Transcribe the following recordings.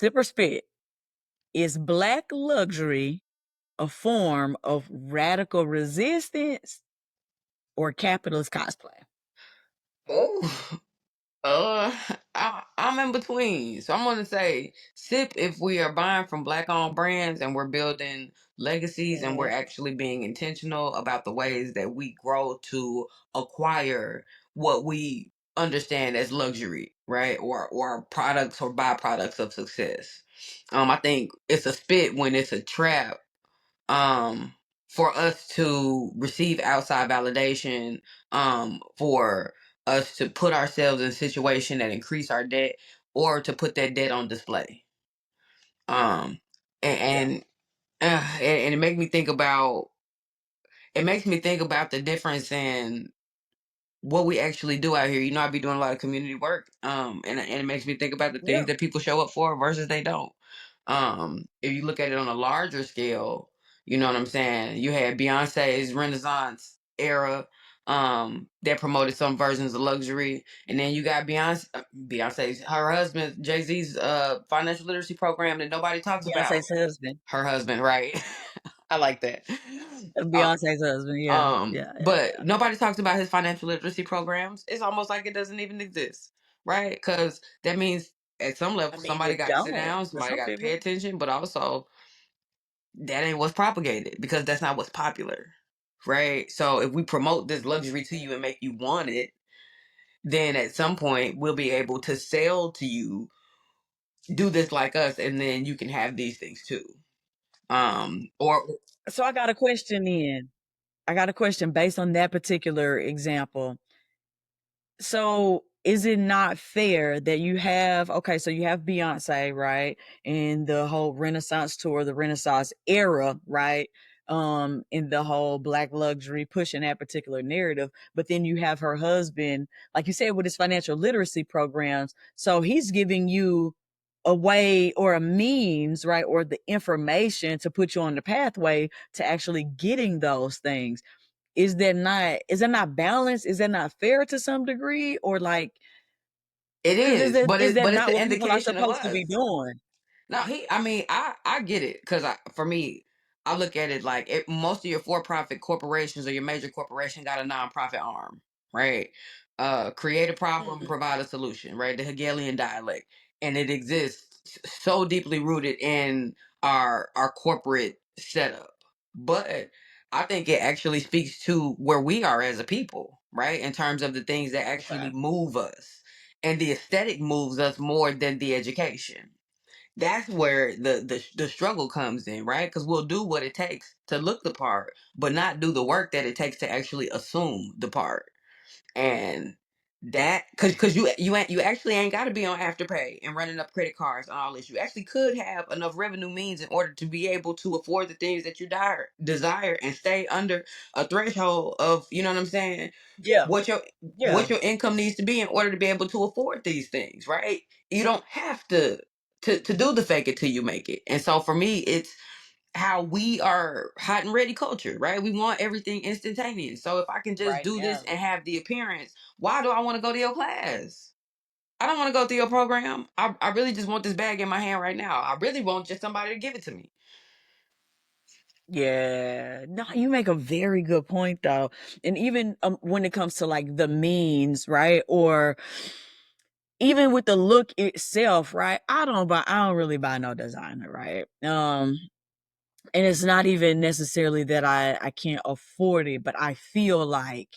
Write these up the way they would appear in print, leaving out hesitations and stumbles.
SipOrSpit, is Black luxury a form of radical resistance or capitalist cosplay? Oh, uh, I'm in between. So I'm gonna say sip if we are buying from black-owned brands and we're building legacies and we're Right. actually being intentional about the ways that we grow to acquire what we understand as luxury, right? Or products or byproducts of success. I think it's a spit when it's a trap um for us to receive outside validation, for us to put ourselves in a situation that increase our debt or to put that debt on display. um and Yeah. and it makes me think about the difference in what we actually do out here. I be doing a lot of community work, and it makes me think about the Yeah. things that people show up for versus they don't. If you look at it on a larger scale, you know what I'm saying. You had Beyonce's Renaissance era, that promoted some versions of luxury, and then you got Beyonce's her husband Jay Z's financial literacy program that nobody talks about. Beyonce's husband. Her husband, right? I like that. Beyonce's husband. Yeah. Yeah. Yeah. But nobody talks about his financial literacy programs. It's almost like it doesn't even exist, right? Because that means at some I level mean, somebody it got to sit don't down, for somebody some got to pay people. attention, but also that ain't what's propagated because that's not what's popular, right? So if we promote this luxury to you and make you want it, then at some point we'll be able to sell to you, do this like us, and then you can have these things too. Or So I got a question then. I got a question based on that particular example. So is it not fair that you have okay, so you have Beyonce, right? And the whole Renaissance tour, the Renaissance era, right? In the whole black luxury pushing that particular narrative. But then you have her husband, like you said, with his financial literacy programs. So he's giving you a way or a means, right? Or the information to put you on the pathway to actually getting those things. Is that not balanced? Is that not fair to some degree? Or like, it because is is, that but is that it's not the what people are indication of supposed to be us. doing? No, I mean, I get it because for me, I look at it like most of your for-profit corporations or your major corporation got a nonprofit arm, right? Create a problem, Mm, provide a solution, right? The Hegelian dialect, and it exists so deeply rooted in our corporate setup. But I think it actually speaks to where we are as a people, right? In terms of the things that actually okay. move us, and the aesthetic moves us more than the education. That's where the struggle comes in, right? Because we'll do what it takes to look the part, but not do the work that it takes to actually assume the part. And that because you actually ain't got to be on afterpay and running up credit cards and all this. You actually could have enough revenue means in order to be able to afford the things that you desire and stay under a threshold of, you know what I'm saying, Yeah. what your Yeah. income needs to be in order to be able to afford these things, right? You don't have to do the fake it till you make it. And so for me, it's how we are hot and ready culture, right? We want everything instantaneous. So if I can just Right do this now. and have the appearance, why do I want to go to your class? I don't want to go through your program. I really just want this bag in my hand right now. I really want just somebody to give it to me. Yeah. No, you make a very good point though. And even when it comes to like the means, right? Or even with the look itself, right? I don't really buy no designer, right? And it's not even necessarily that I can't afford it, but I feel like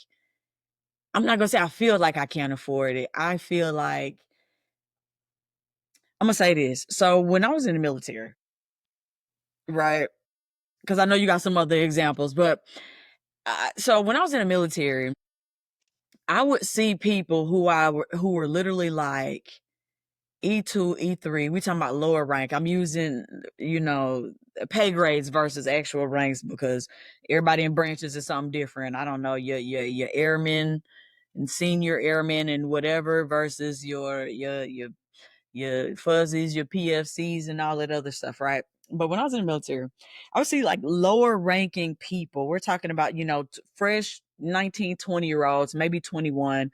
I'm not gonna say I feel like I can't afford it. I feel like I'm gonna say this. So when I was in the military, right? Because I know you got some other examples, but so when I was in the military, I would see people who were literally like E2, E3. We talking about lower rank. I'm using, pay grades versus actual ranks because everybody in branches is something different. I don't know, your airmen and senior airmen and whatever versus your fuzzies, your PFCs and all that other stuff, right? But when I was in the military, I would see like lower ranking people. We're talking about, fresh 19, 20-year-olds, maybe 21,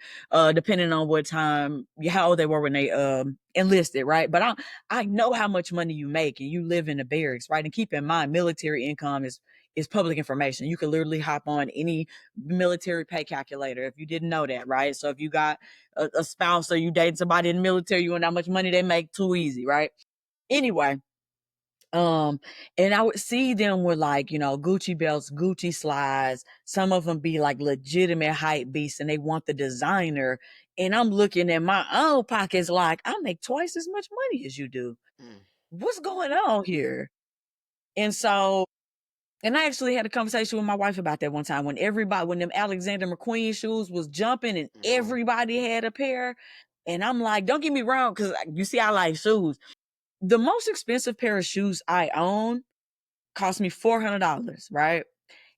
depending on what time, how old they were when they enlisted, right? But I know how much money you make and you live in the barracks, right? And keep in mind, military income is public information. You can literally hop on any military pay calculator if you didn't know that, right? So if you got a spouse or you dating somebody in the military, you know how much money they make, too easy, right? Anyway, um, and I would see them with like, Gucci belts, Gucci slides. Some of them be like legitimate hype beasts and they want the designer. And I'm looking at my own pockets like I make twice as much money as you do. Mm. What's going on here? And so, and I actually had a conversation with my wife about that one time when them Alexander McQueen shoes was jumping and Mm. everybody had a pair. And I'm like, don't get me wrong, because you see, I like shoes. The most expensive pair of shoes I own cost me $400, right?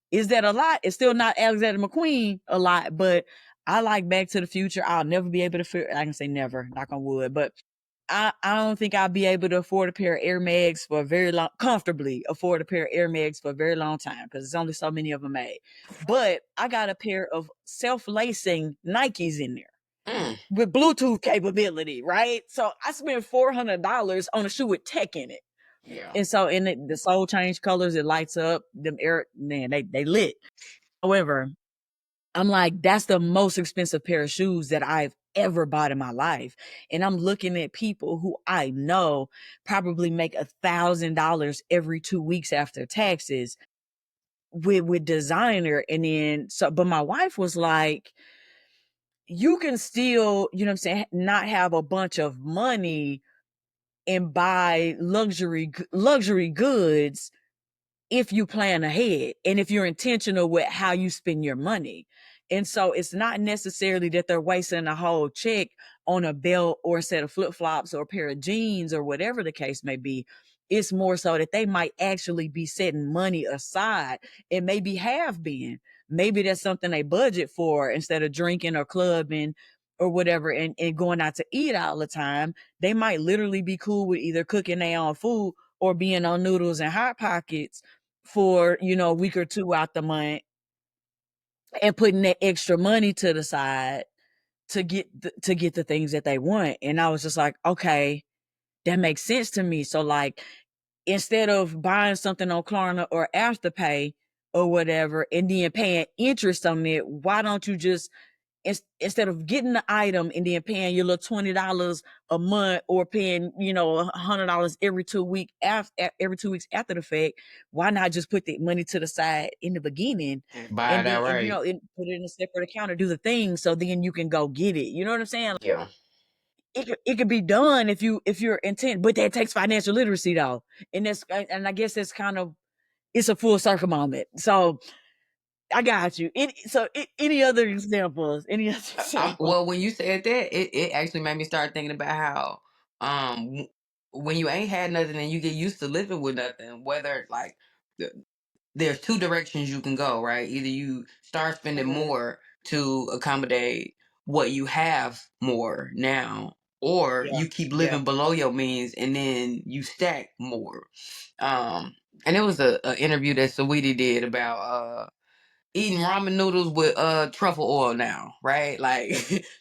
Is that a lot? It's still not Alexander McQueen a lot, but I like Back to the Future. I'll never be able to, I can say never, knock on wood, but I don't think I'll be able to afford a pair of Air Mags for a very long, comfortably afford a pair of Air Mags for a very long time because there's only so many of them made. But I got a pair of self-lacing Nikes in there Mm. with Bluetooth capability, right? So I spent $400 on a shoe with tech in it. Yeah. And so the soul change colors, it lights up. Them air, man, they lit. However, I'm like, that's the most expensive pair of shoes that I've ever bought in my life. And I'm looking at people who I know probably make $1,000 every 2 weeks after taxes with designer. And then but my wife was like, you can still, you know what I'm saying, not have a bunch of money and buy luxury goods if you plan ahead and if you're intentional with how you spend your money. And so it's not necessarily that they're wasting a whole check on a belt or a set of flip-flops or a pair of jeans or whatever the case may be. It's more so that they might actually be setting money aside and maybe have been. Maybe that's something they budget for instead of drinking or clubbing or whatever and going out to eat all the time. They might literally be cool with either cooking their own food or being on noodles and hot pockets for, a week or two out the month and putting that extra money to the side to get the things that they want. And I was just like, okay, that makes sense to me. So like instead of buying something on Klarna or Afterpay or whatever and then paying interest on it, why don't you just instead of getting the item and then paying your little $20 a month or paying, $100 every 2 weeks after the fact, why not just put the money to the side in the beginning Buy and it then, outright. put it in a separate account or do the thing so then you can go get it. You know what I'm saying? Yeah. It could be done if you're intent, but that takes financial literacy though. And I guess that's kind of, it's a full circle moment. So I got you. Any other examples? Any other examples? Well, when you said that, it actually made me start thinking about how when you ain't had nothing and you get used to living with nothing, whether like there's two directions you can go, right? Either you start spending Mhm. more to accommodate what you have more now, or Yeah. you keep Yeah. living below your means and then you stack more. Um, and it was a interview that Saweetie did about eating ramen noodles with truffle oil now, right? Like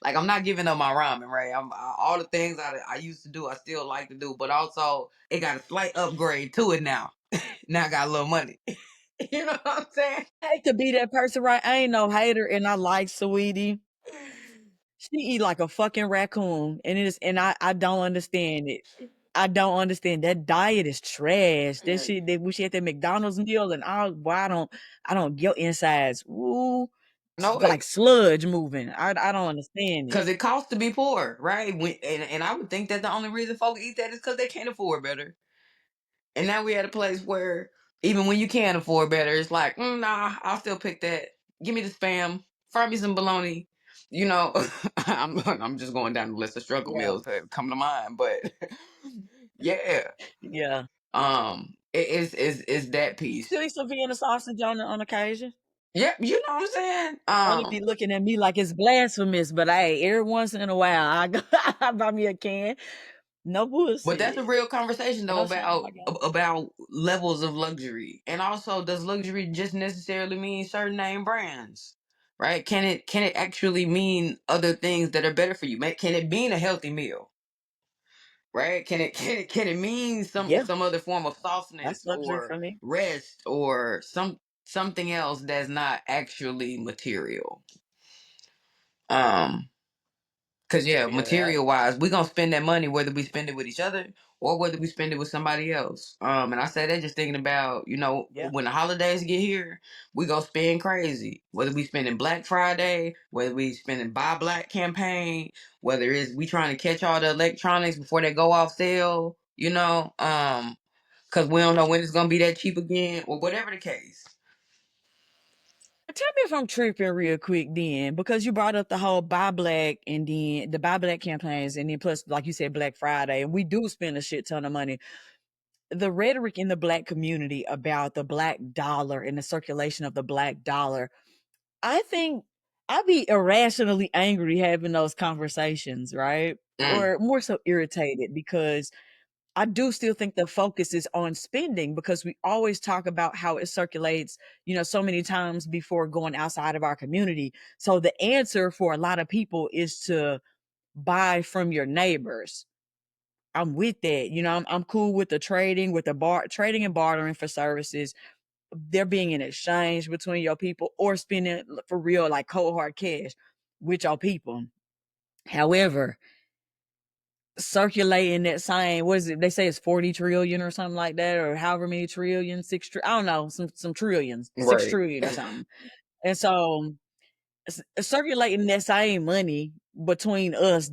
like I'm not giving up my ramen, right? All the things I used to do, I still like to do, but also it got a slight upgrade to it now. Now I got a little money. You know what I'm saying? I hate to be that person, right? I ain't no hater, and I like Sweetie. She eat like a fucking raccoon, and I don't understand it. I don't understand that diet is trash. That Yeah. shit that we she had that McDonald's meal and all. Boy, I don't get insides. Ooh, No, like sludge moving. I don't understand it. because it costs to be poor, right? And I would think that the only reason folks eat that is because they can't afford better. And now we at a place where even when you can afford better, it's like, nah, I'll still pick that. Give me the spam, fry me some bologna. You know, I'm just going down the list of struggle Yeah, meals that come to mind, but yeah, yeah. it's that You piece. still eat some Vienna sausage on occasion. Yep, you know what I'm saying. Only be looking at me like it's blasphemous, but hey, every once in a while I go I buy me a can. No But that's a bullshit. real conversation though No shame. I about got about levels of luxury, and also does luxury just necessarily mean certain name brands, right? Can it actually mean other things that are better for you? Can it mean a healthy meal? Right? Can it mean Yeah, some other form of that's softness luxury or for me. rest or something else that's not actually material? Um Cause yeah, Yeah, that material wise, we gonna spend that money whether we spend it with each other or whether we spend it with somebody else. And I say that just thinking about, yeah. when the holidays get here, we gonna spend crazy. Whether we spending Black Friday, whether we spending Buy Black campaign, whether it's we trying to catch all the electronics before they go off sale, cause we don't know when it's gonna be that cheap again, or whatever the case. Tell me if I'm tripping real quick then, because you brought up the whole buy black and then the buy black campaigns, and then plus, like you said, Black Friday, and we do spend a shit ton of money. The rhetoric in the black community about the black dollar and the circulation of the black dollar, I think I'd be irrationally angry having those conversations, right? Mm, Or more so irritated because I do still think the focus is on spending because we always talk about how it circulates, so many times before going outside of our community. So the answer for a lot of people is to buy from your neighbors. I'm with that. I'm cool with the trading, with the trading and bartering for services. There being an exchange between your people or spending for real, like cold hard cash with your people. However, circulating that same, what is it? They say it's 40 trillion or something like that, or however many trillion, I don't know, some trillions, six right. trillion or something. And so circulating that same money between us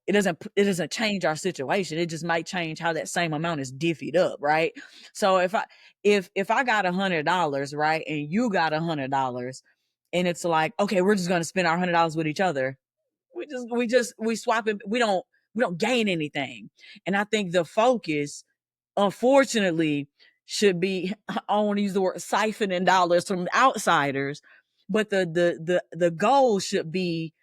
it doesn't change our situation. It just might change how that same amount is divvied up, right? So if I got $100, right, and you got $100, and it's like, okay, we're just gonna spend our $100 with each other. We swap it. We don't gain anything. And I think the focus, unfortunately, should be, I want to use the word siphoning dollars from outsiders, but the goal should be,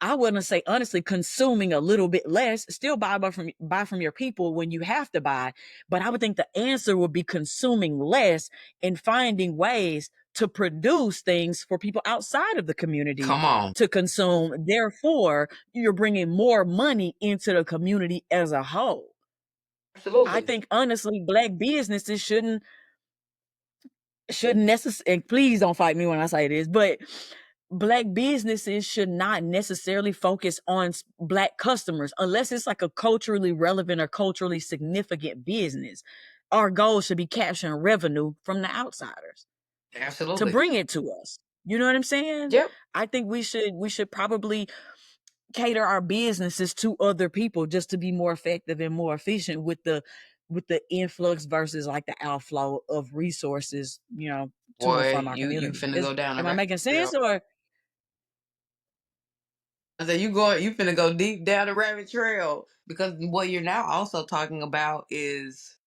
I wouldn't say honestly, consuming a little bit less, still buy from your people when you have to buy. But I would think the answer would be consuming less and finding ways to produce things for people outside of the community Come on. to consume. Therefore, you're bringing more money into the community as a whole. I Absolutely. think honestly, black businesses shouldn't necessarily, and please don't fight me when I say this, but black businesses should not necessarily focus on black customers unless it's like a culturally relevant or culturally significant business. Our goal should be capturing revenue from the outsiders to Absolutely. bring it to us. You know what I'm saying? Yep. I think we should probably cater our businesses to other people just to be more effective and more efficient with the influx versus like the outflow of resources, to and Boy, from our you community. finna go down a Am I rabbit making trail. sense? Or I said you finna go deep down the rabbit trail because what you're now also talking about is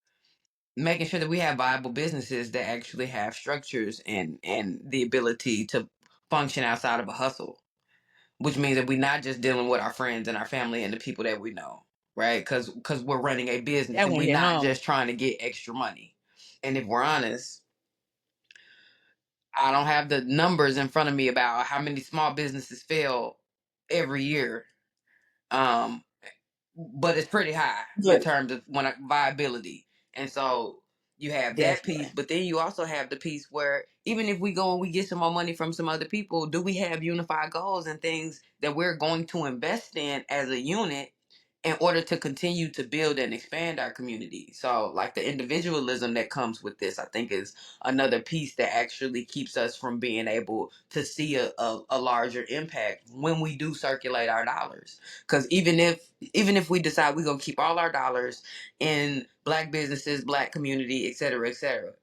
making sure that we have viable businesses that actually have structures and the ability to function outside of a hustle, which means that we're not just dealing with our friends and our family and the people that we know, right? Because we're running a business that and one we're hit not home? just trying to get extra money. And if we're honest, I don't have the numbers in front of me about how many small businesses fail every year. Um, but it's pretty high in But terms of viability. And so you have that piece, definitely. but then you also have the piece where even if we go and we get some more money from some other people, do we have unified goals and things that we're going to invest in as a unit in order to continue to build and expand our community? So, like the individualism that comes with this, I think is another piece that actually keeps us from being able to see a larger impact when we do circulate our dollars. Because even if we decide we're gonna keep all our dollars in black businesses, black community, et cetera,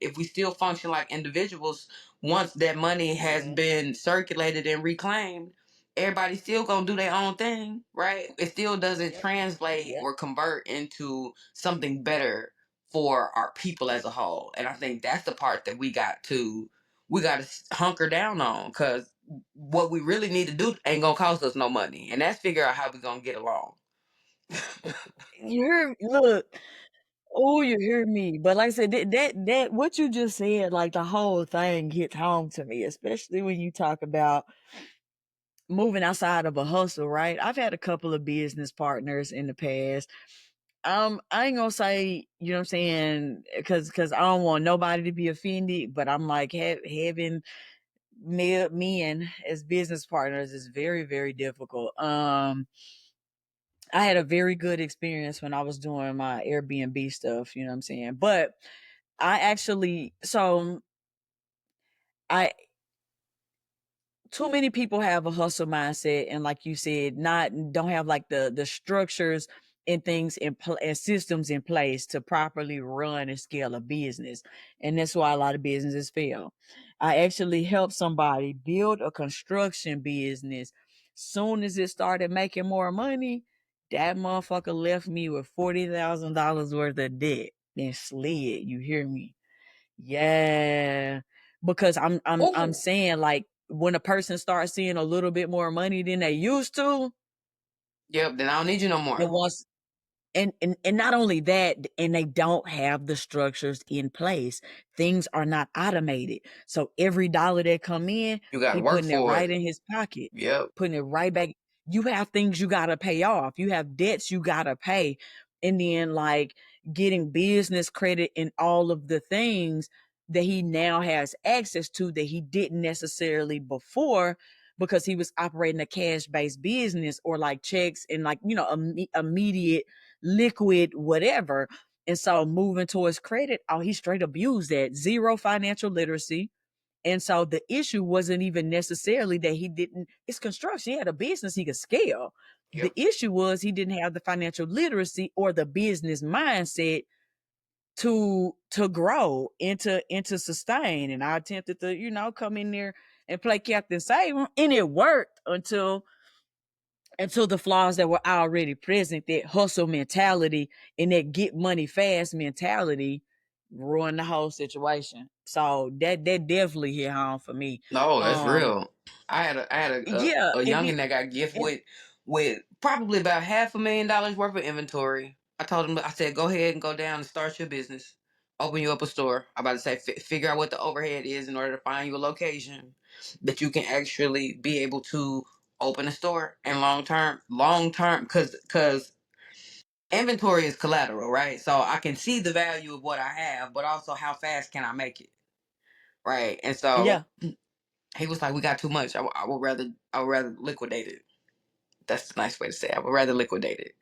if we still function like individuals, once that money has Yeah. been circulated and reclaimed, everybody's still gonna do their own thing, right? It still doesn't Yep. translate Yep. or convert into something better for our people as a whole. And I think that's the part that we got to hunker down on, because what we really need to do ain't gonna cost us no money, and that's figure out how we gonna get along. You hear, look. Oh, you hear me. But like I said, that what you just said, like the whole thing hits home to me, especially when you talk about moving outside of a hustle, right? I've had a couple of business partners in the past. I ain't gonna say, you know what I'm saying, because I don't want nobody to be offended, but I'm like, having men as business partners is very, very difficult. I had a very good experience when I was doing my Airbnb stuff, you know what I'm saying? But I actually, so I, too many people have a hustle mindset, and like you said, not don't have like the structures and things and systems in place to properly run and scale a business, and that's why a lot of businesses fail. I actually helped somebody build a construction business. Soon as it started making more money, that motherfucker left me with $40,000 worth of debt and slid. You hear me? Yeah, because I'm Oh, saying, like, when a person starts seeing a little bit more money than they used to, yep. Then I don't need you no it more. wants and not only that, and they don't have the structures in place. Things are not automated. So every dollar that come in, You got to he work putting it for right it. in his pocket, Yep. putting it right back. You have things you gotta pay off. You have debts you gotta pay. And then like getting business credit and all of the things that he now has access to that he didn't necessarily before, because he was operating a cash based business or like checks and like, immediate liquid, whatever. And so moving towards credit, oh, he straight abused that. Zero financial literacy. And so the issue wasn't even necessarily that he didn't, it's construction. He had a business he could scale. The Yep. issue was he didn't have the financial literacy or the business mindset to grow into sustain. And I attempted to, come in there and play Captain Save, and it worked until the flaws that were already present, that hustle mentality and that get money fast mentality, ruined the whole situation. So that definitely hit home for me. No, that's Um, real. I had yeah, a and youngin that got gift and with probably about $500,000 worth of inventory. I told him, I said, go ahead and go down and start your business. Open you up a store. I'm about to say, figure out what the overhead is in order to find you a location that you can actually be able to open a store. And long term, because inventory is collateral, right? So I can see the value of what I have, but also how fast can I make it, right? And yeah, so he was like, "We got too much. I would rather liquidate it." That's the nice way to say it. I would rather liquidate it.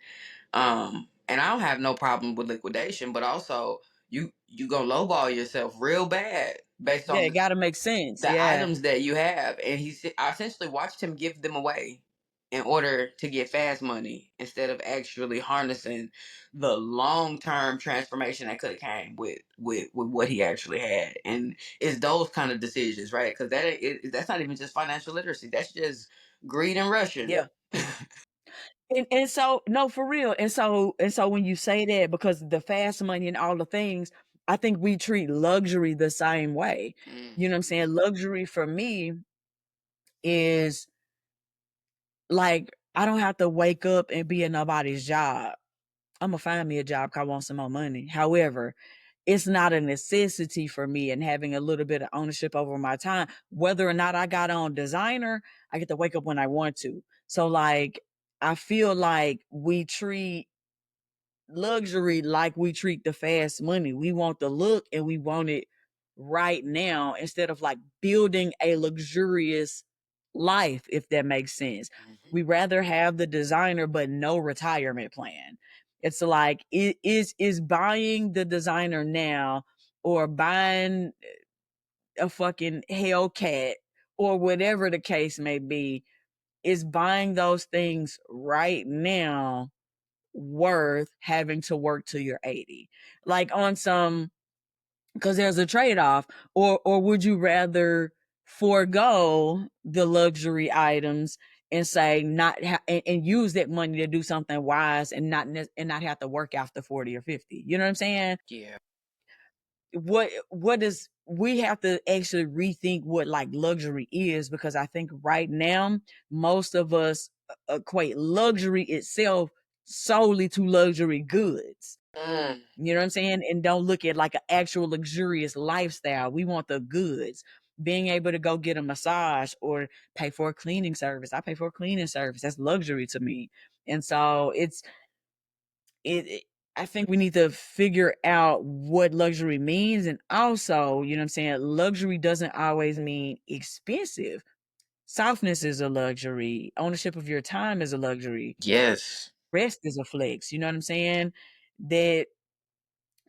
And I don't have no problem with liquidation, but also you gonna lowball yourself real bad based yeah, on it got to make sense. the Yeah, items that you have. And I essentially watched him give them away in order to get fast money instead of actually harnessing the long term transformation that could have came with what he actually had. And it's those kind of decisions, right? Because that's not even just financial literacy. That's just greed and Russian. yeah. And so no, for real. And so when you say that, because the fast money and all the things, I think we treat luxury the same way. Mm, You know what I'm saying? Luxury for me is like, I don't have to wake up and be in nobody's job. Imma find me a job 'cause I want some more money. However, it's not a necessity for me, and having a little bit of ownership over my time, whether or not I got on designer, I get to wake up when I want to. So, like, I feel like we treat luxury like we treat the fast money. We want the look and we want it right now, instead of like building a luxurious life, if that makes sense. mhm. We rather have the designer but no retirement plan. It's like, it is buying the designer now, or buying a fucking Hellcat, or whatever the case may be, is buying those things right now worth having to work till you're 80? Like, on some, because there's a trade-off. Or would you rather forego the luxury items and say not and use that money to do something wise, and not have to work after 40 or 50? You know what I'm saying? Yeah. What is, we have to actually rethink what like luxury is, because I think right now most of us equate luxury itself solely to luxury goods. Mm. You know what I'm saying? And don't look at like an actual luxurious lifestyle. We want the goods. being able to go get a massage or pay for a cleaning service. I pay for a cleaning service. That's luxury to me. And so it I think we need to figure out what luxury means. And also, you know what I'm saying? Luxury doesn't always mean expensive. Softness is a luxury. Ownership of your time is a luxury. Yes. Rest is a flex. You know what I'm saying? That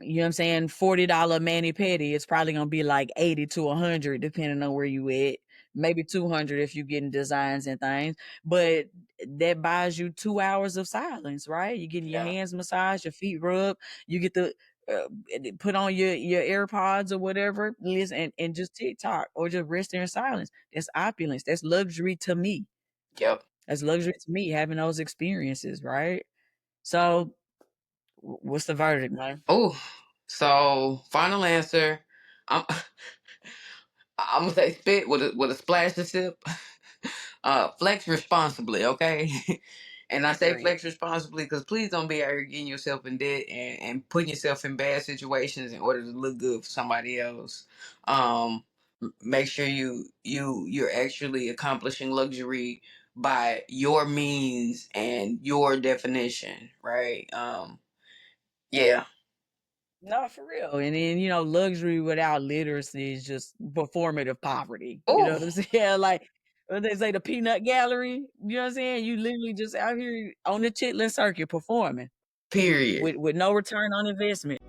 you know what I'm saying, $40 mani pedi, it's probably gonna be like 80 to 100 depending on where you at. Maybe 200 if you're getting designs and things, but that buys you 2 hours of silence, right? You're getting your Yeah. hands massaged, your feet rubbed, you get to put on your AirPods or whatever, listen and just TikTok or just rest there in silence. That's opulence. That's luxury to me. Yep. That's luxury to me having those experiences, right? So, what's the verdict, man? Oh, so final answer. I'm I'm gonna say spit with a splash of sip. Flex responsibly, okay? And I say Period. flex responsibly because please don't be out here getting yourself in debt and putting yourself in bad situations in order to look good for somebody else. Um, Make sure you're actually accomplishing luxury by your means and your definition, right? Yeah. No, for real. And then, luxury without literacy is just performative poverty. You know Oh, what I'm saying? Like what they say, the peanut gallery. You know what I'm saying? You literally just out here on the chitlin circuit performing period. with no return on investment.